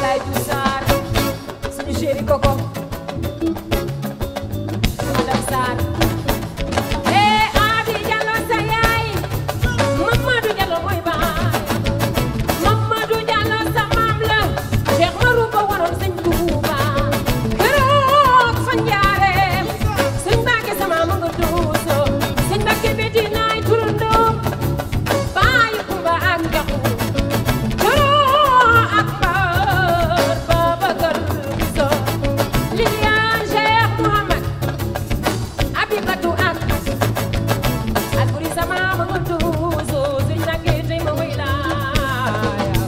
Ablaye Diouf Sarr suñu chéri Koko madame Sarr Abi Diallo sa yaay Mamadou Diallo mooy baay Mamadou Diallo sa maam la Cheikh Marou ko waroon sëñ Touba keroog fa njaareem sëñ Mbacke sama ma nga duuso sëñ Mbacke bi dinaay turandoo baayu Kumba ak Njaxu keroog ak Mbar Babacar Biso Lilian Cheikh Mouhamad Abibatu ak Alburi sama ma nga duuso sëñ Mbacke tey ma way laaya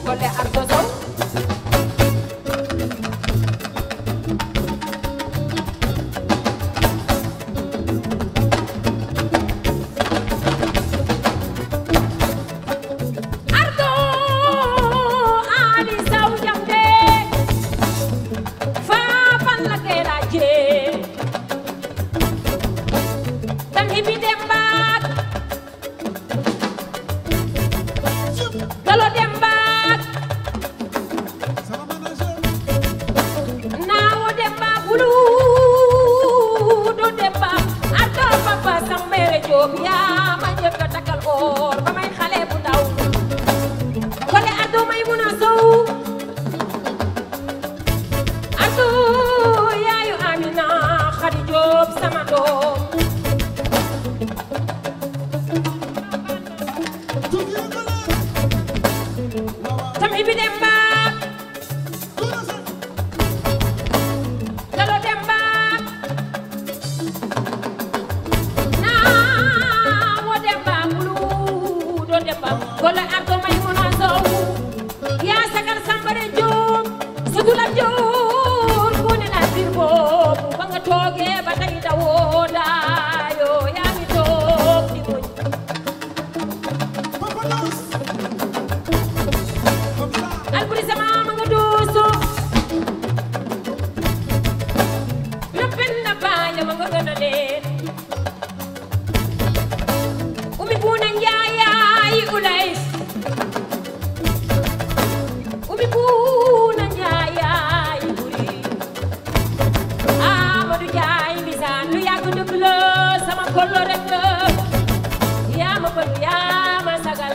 Kole ak Doso Ardo Ali Saw Jamde Fafan la kelaje Tangi bi dembaak Galo dembaak Naawo dembaak wulu do dembaak Ardo papa sang mere Joob yaa ma njëkk a takkal oor ba may xale bu ndaw Kole Ardo may mun a sow Ardo yaayu Amina Xadi Joob sama doom Tami bi dembaak Galo dembaak Naawo dembaak wulu do dembaak Kole Ardo may mun a sow yaa sagal Sambare Joob Sutula Joob ku ne la bir boobu ba nga toogee ba tey dawoo daayo yaa ngi toog di muñ Alburi sama ma nga duusu Rappen na baaya ma nga gën a leen Umi Buuna Njaayaay Ulay Umi Buuna Njaayaay Buri Amadou Njaay Mbisaan lu yàgg dëgg la sama kollo rek la yaa ma bëgg yaa ma sagal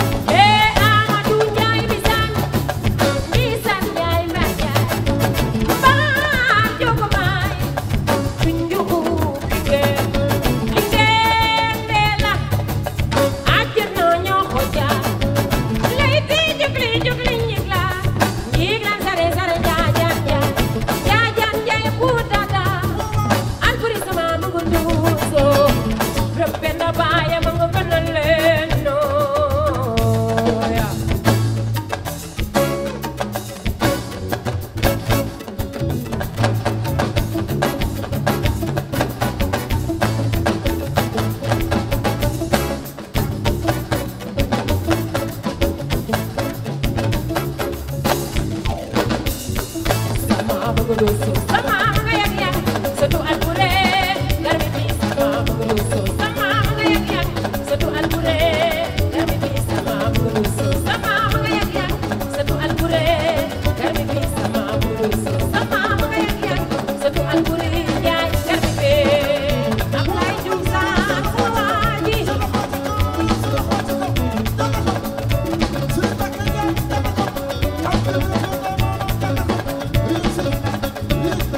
Amadou Njaay Mbisaan Mbisaan Njaay Mbaar Njaay Mbaar Jogo Maay Tunjugu Lingeer Lingeer Ndeela Ajerno ñoo ko jaar Leyti jugli jugli ñigla ñigla sare sare jaajaan jaay jaajaan jaay puutata Alburi sama ma nga duuso Rappen na baaya ma nga gën a leen nooya sama ma nga duuso sama ma nga yag yag sëtu Albure garmi bi sama ma nga duuso sama ma nga yag yag sëtu Albure garmi bi sama ma nga duuso sama ma nga yag yag sëtu Albure garmi bi sama ma nga duuso sama ma nga yag yag sëtu Albure Njaay garmi bi Ablaye Diouf Sarr sama waaji Thank you.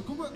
kumba